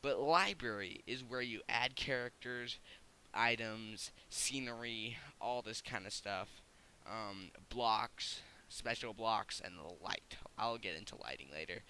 But library is where you add characters, items, scenery, all this kind of stuff. Blocks, special blocks, and the light. I'll get into lighting later.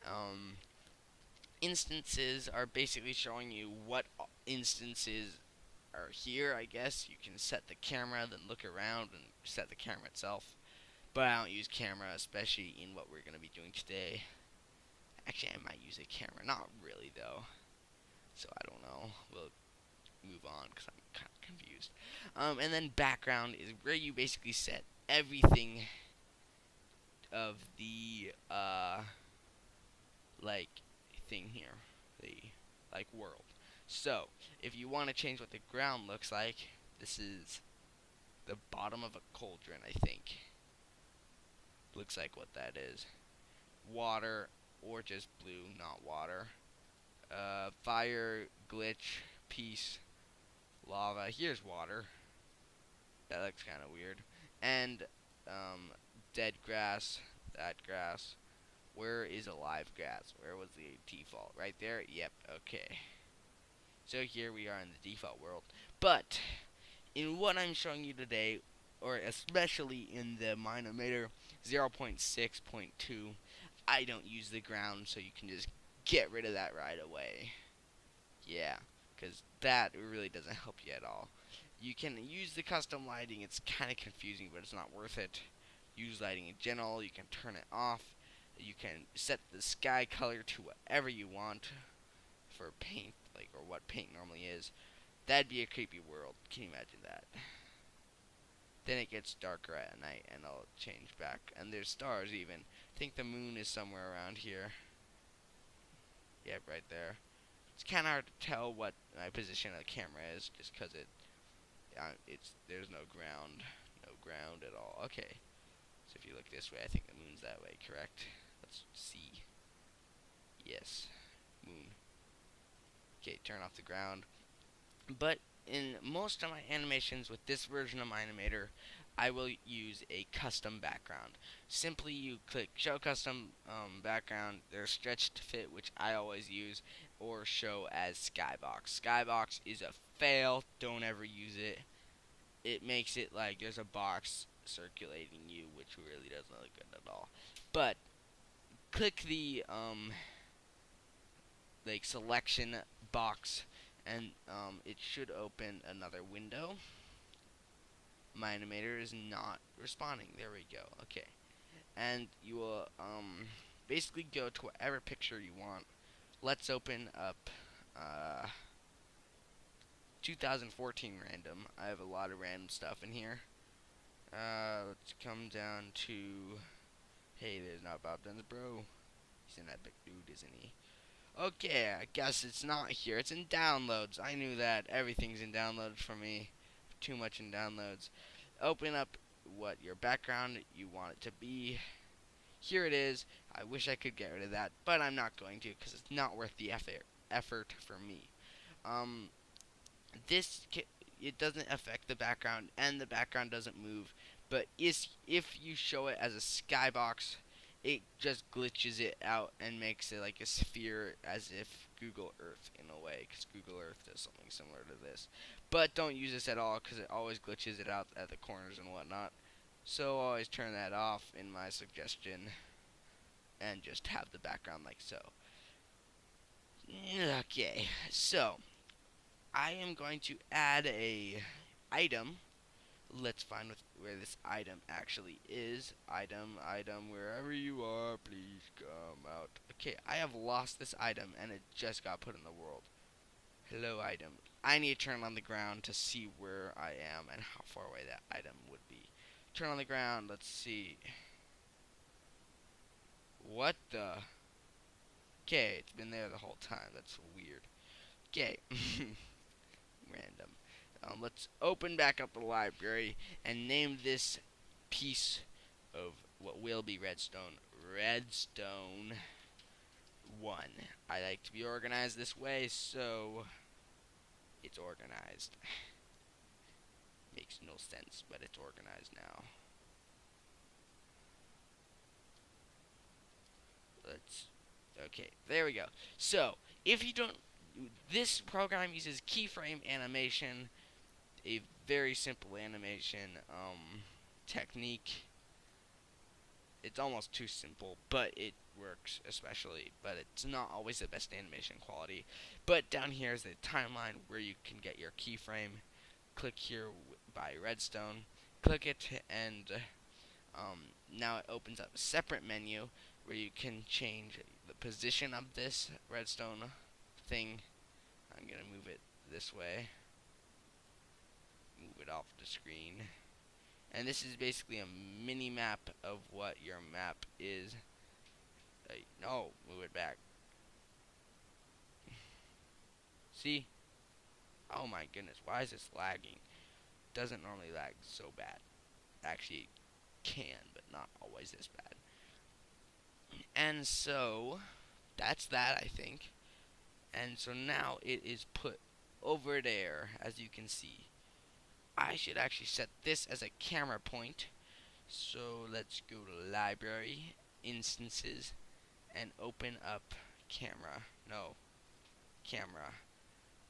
Um, Instances are basically showing you what instances are here, I guess. You can set the camera, then look around and set the camera itself. But I don't use camera, especially in what we're going to be doing today. Actually, I might use a camera. Not really, though. So I don't know. We'll move on because I'm kind of confused. And then background is where you basically set everything of the, like, thing here. The, like, world. So, if you want to change what the ground looks like, this is the bottom of a cauldron, I think. Looks like what that is. Water, or just blue, not water. Fire, glitch, peace, lava. Here's water. That looks kind of weird. And, dead grass, that grass. Where is alive grass? Where was the default? Right there? Yep, okay. So here we are in the default world. But, in what I'm showing you today, or especially in the Minomator 0.6.2, I don't use the ground, so you can just get rid of that right away. Yeah, because that really doesn't help you at all. You can use the custom lighting. It's kind of confusing, but it's not worth it. Use lighting in general. You can turn it off. You can set the sky color to whatever you want for paint, like, or what paint normally is. That'd be a creepy world. Can you imagine that? Then it gets darker at night, and I'll change back. And there's stars even. I think the moon is somewhere around here. Yep, right there. It's kind of hard to tell what my position of the camera is, just because there's no ground at all. Okay, so if you look this way, I think the moon's that way, correct? Let's see. Yes, moon. Okay, turn off the ground. But in most of my animations with this version of my animator, I will use a custom background. Simply you click show custom background, there's stretch to fit, which I always use, or show as skybox. Skybox is a fail, don't ever use it. It makes it like there's a box circulating you, which really doesn't look good at all. But click the like selection box, and it should open another window. My animator is not responding. There we go. Okay. And you will basically go to whatever picture you want. Let's open up 2014 random. I have a lot of random stuff in here. Let's come down to... Hey, there's not Bob Dunn's bro. He's an epic dude, isn't he? Okay, I guess it's not here. It's in downloads. I knew that. Everything's in downloads for me. Too much in downloads. Open up what your background you want it to be. Here it is. I wish I could get rid of that, but I'm not going to because it's not worth the effort for me. It doesn't affect the background, and the background doesn't move. But if you show it as a skybox, it just glitches it out and makes it like a sphere, as if Google Earth in a way, because Google Earth does something similar to this. But don't use this at all, because it always glitches it out at the corners and whatnot. So always turn that off in my suggestion, and just have the background like so. Okay, so I am going to add a item. Let's find where this item actually is. Item, wherever you are, please come out. Okay, I have lost this item, and it just got put in the world. Hello, item. I need to turn on the ground to see where I am and how far away that item would be. Turn on the ground, let's see. What the? Okay, it's been there the whole time. That's weird. Okay. Random. Let's open back up the library and name this piece of what will be redstone. Redstone 1. I like to be organized this way, so it's organized. Makes no sense, but it's organized now. Okay, there we go. So, if you don't This program uses keyframe animation, a very simple animation technique. It's almost too simple, but it works especially. But it's not always the best animation quality. But down here is the timeline where you can get your keyframe. Click here by redstone. Click it, and now it opens up a separate menu where you can change the position of this redstone thing. I'm gonna move it this way. Move it off the screen. And this is basically a mini map of what your map is. No, move it back. See? Oh my goodness, why is this lagging? Doesn't normally lag so bad. Actually, it can, but not always this bad. And so, that's that, I think. And so now it is put over there, as you can see. I should actually set this as a camera point. So let's go to library, instances, and open up camera. No, camera.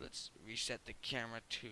Let's reset the camera to,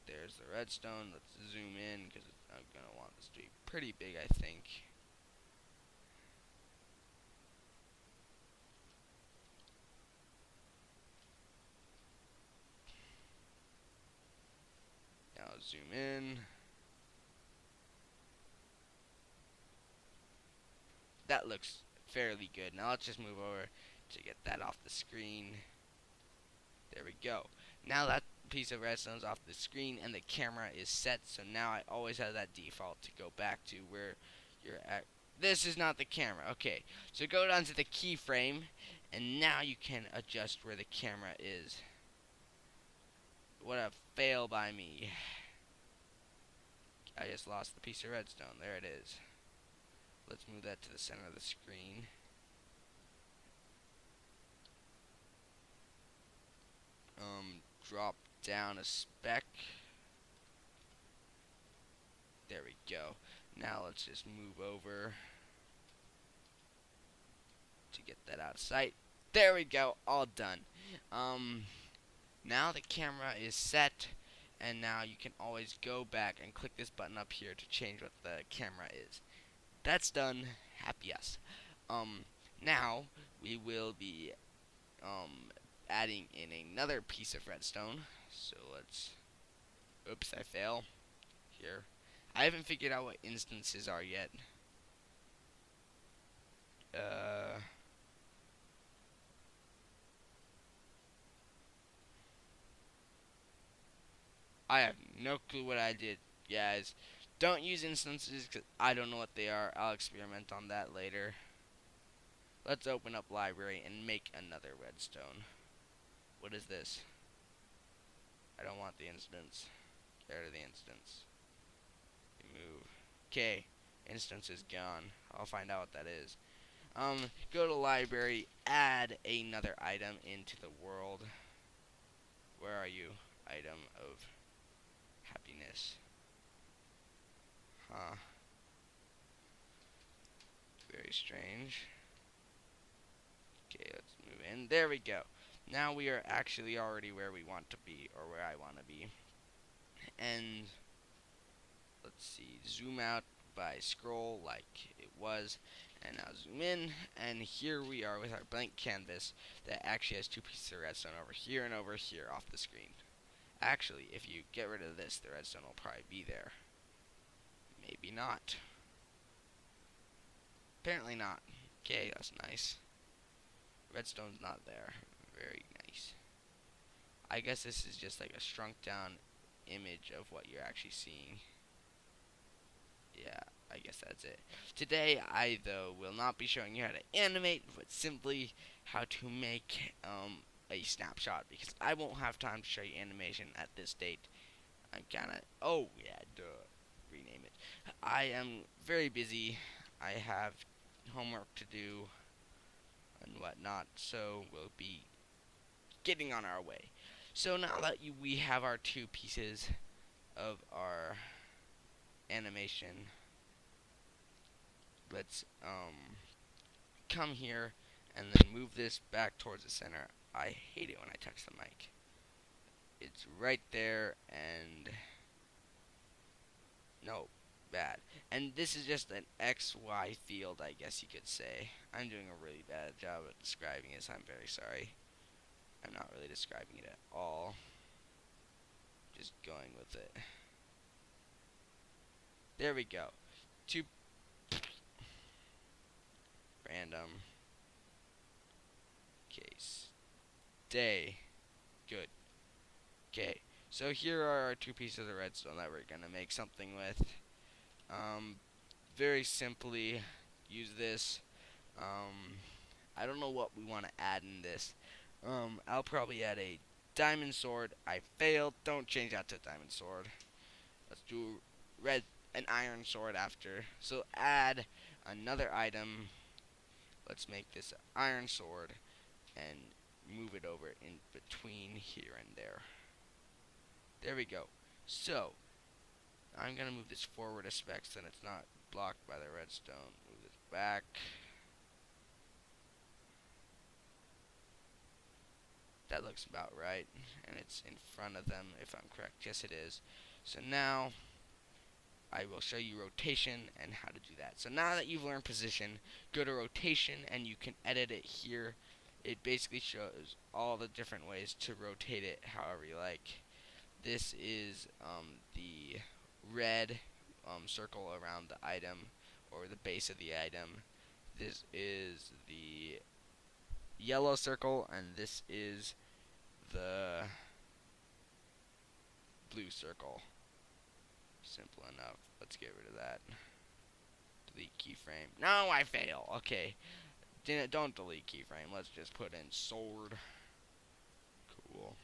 there's the redstone. Let's zoom in because I'm going to want this to be pretty big, I think. Now zoom in. That looks fairly good. Now let's just move over to get that off the screen. There we go. Now that piece of redstone is off the screen and the camera is set, so now I always have that default to go back to where you're at. This is not the camera. Okay, so go down to the keyframe, and now you can adjust where the camera is. What a fail by me. I just lost the piece of redstone. There it is. Let's move that to the center of the screen. Drop down a speck. There we go. Now let's just move over to get that out of sight. There we go. All done. Now the camera is set, and now you can always go back and click this button up here to change what the camera is. That's done. Happy us. Now we will be adding in another piece of redstone. So let's, oops, I fail here. I haven't figured out what instances are yet. I have no clue what I did, guys. Don't use instances because I don't know what they are. I'll experiment on that later. Let's open up library and make another redstone. What is this? I don't want the instance. Get rid of the instance. Remove. Okay, instance is gone. I'll find out what that is. Go to library, add another item into the world. Where are you? Item of happiness. Huh. Very strange. Okay, let's move in. There we go. Now we are actually already where we want to be, or where I want to be. And let's see, zoom out by scroll like it was, and now zoom in, and here we are with our blank canvas that actually has two pieces of redstone over here and over here off the screen. Actually, if you get rid of this, the redstone will probably be there. Maybe not. Apparently not. Okay, that's nice. Redstone's not there. Very nice. I guess this is just like a shrunk down image of what you're actually seeing. Yeah, I guess that's it. Today, I, though, will not be showing you how to animate, but simply how to make a snapshot, because I won't have time to show you animation at this date. I'm kinda, oh, yeah, duh, rename it. I am very busy. I have homework to do and whatnot, so we'll be getting on our way. So now that we have our two pieces of our animation, let's come here and then move this back towards the center. I hate it when I touch the mic. It's right there, and no, bad. And this is just an XY field, I guess you could say. I'm doing a really bad job at describing this. I'm very sorry. I'm not really describing it at all. Just going with it. There we go. Two random case day. Good. Okay. So here are our two pieces of redstone that we're gonna make something with. Very simply use this. I don't know what we want to add in this. I'll probably add a diamond sword. I failed. Don't change that to diamond sword. Let's do an iron sword after. So add another item. Let's make this an iron sword and move it over in between here and there. There we go. So I'm gonna move this forward a spec so that it's not blocked by the redstone. Move this back. That looks about right, and it's in front of them if I'm correct. Yes, it is. So now I will show you rotation and how to do that. So now that you've learned position, go to rotation and you can edit it here. It basically shows all the different ways to rotate it however you like. This is the red circle around the item or the base of the item. This is the yellow circle, and this is the blue circle. Simple enough. Let's get rid of that. Delete keyframe. No, I fail. Okay. Don't delete keyframe. Let's just put in sword. Cool.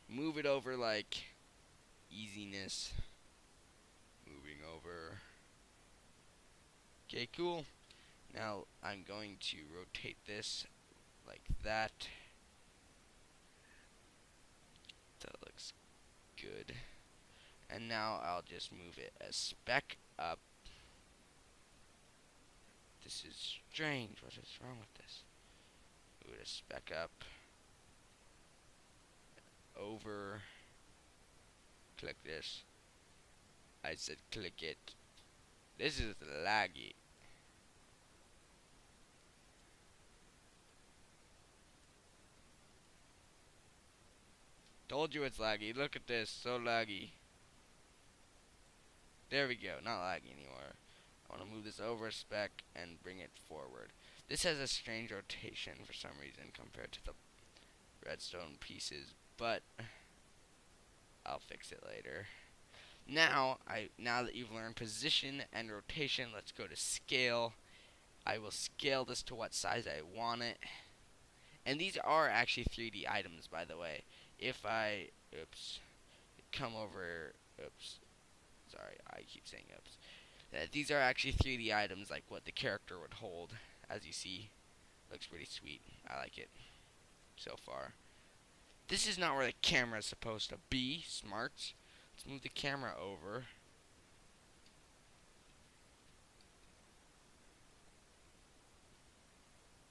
Move it over like easiness. Moving over. Okay, cool. Now I'm going to rotate this like that. That looks good. And now I'll just move it a speck up. This is strange. What is wrong with this? Move it a speck up. Over. Click this. I said click it. This is laggy. Told you it's laggy. Look at this. So laggy. There we go. Not laggy anymore. I want to move this over a spec and bring it forward. This has a strange rotation for some reason compared to the redstone pieces, but I'll fix it later. Now that you've learned position and rotation, let's go to scale. I will scale this to what size I want it. And these are actually 3D items, by the way. If I, come over, sorry, I keep saying oops. These are actually 3D items, like what the character would hold. As you see, looks pretty sweet. I like it so far. This is not where the camera is supposed to be. Smarts. Let's move the camera over.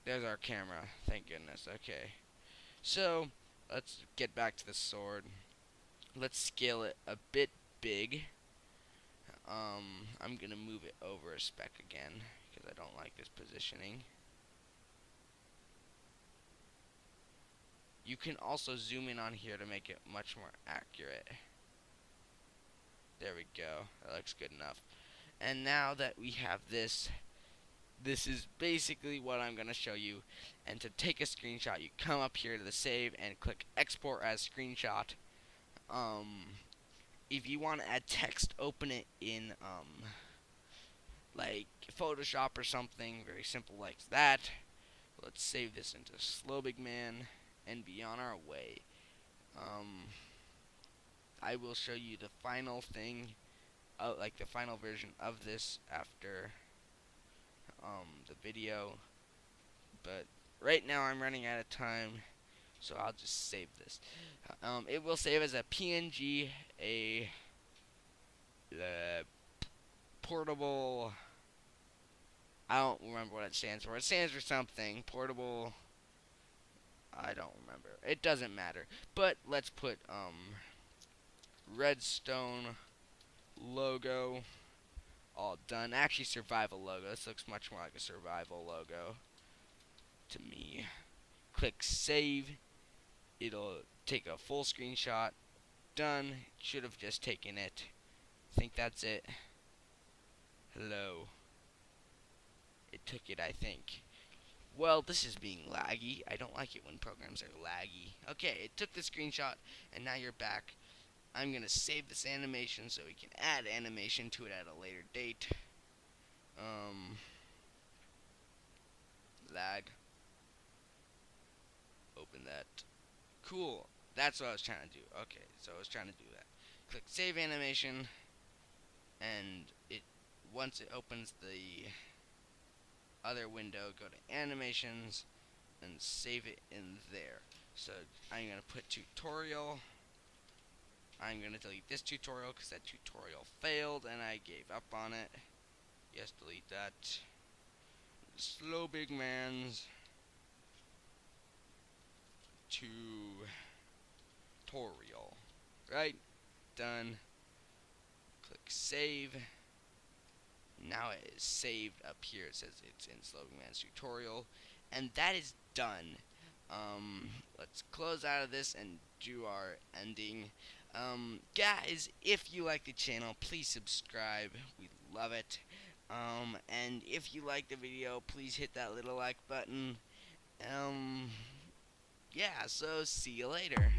There's our camera. Thank goodness. Okay. So, let's get back to the sword. Let's scale it a bit big. I'm gonna move it over a speck again because I don't like this positioning. You can also zoom in on here to make it much more accurate. There we go. That looks good enough. And now that we have this, this is basically what I'm going to show you. And to take a screenshot, you come up here to the save and click export as screenshot. If you want to add text, open it in like Photoshop or something very simple like that. Let's save this into Slobigman and be on our way. I will show you the final thing, like the final version of this after the video. But right now I'm running out of time, so I'll just save this. It will save as a PNG, a portable I don't remember what it stands for. It stands for something. Portable. I don't remember. It doesn't matter. But let's put redstone logo all done. Actually, survival logo. This looks much more like a survival logo to me. Click save. It'll take a full screenshot. Done. Should have just taken it. Think that's it. Hello. It took it, I think. Well, this is being laggy. I don't like it when programs are laggy. Okay, it took the screenshot, and now you're back. I'm going to save this animation so we can add animation to it at a later date. Lag. Open that. Cool. That's what I was trying to do. Okay, so I was trying to do that. Click save animation, and once it opens the other window, go to animations and save it in there. So I'm going to put tutorial. I'm going to delete this tutorial because that tutorial failed and I gave up on it. Yes, delete that. Slobigman's tutorial. Right? Done. Click save. Now it is saved up here. It says it's in Slobigman's tutorial. And that is done. Let's close out of this and do our ending. Guys, if you like the channel, please subscribe. We love it. And if you like the video, please hit that little like button. Yeah, so see you later.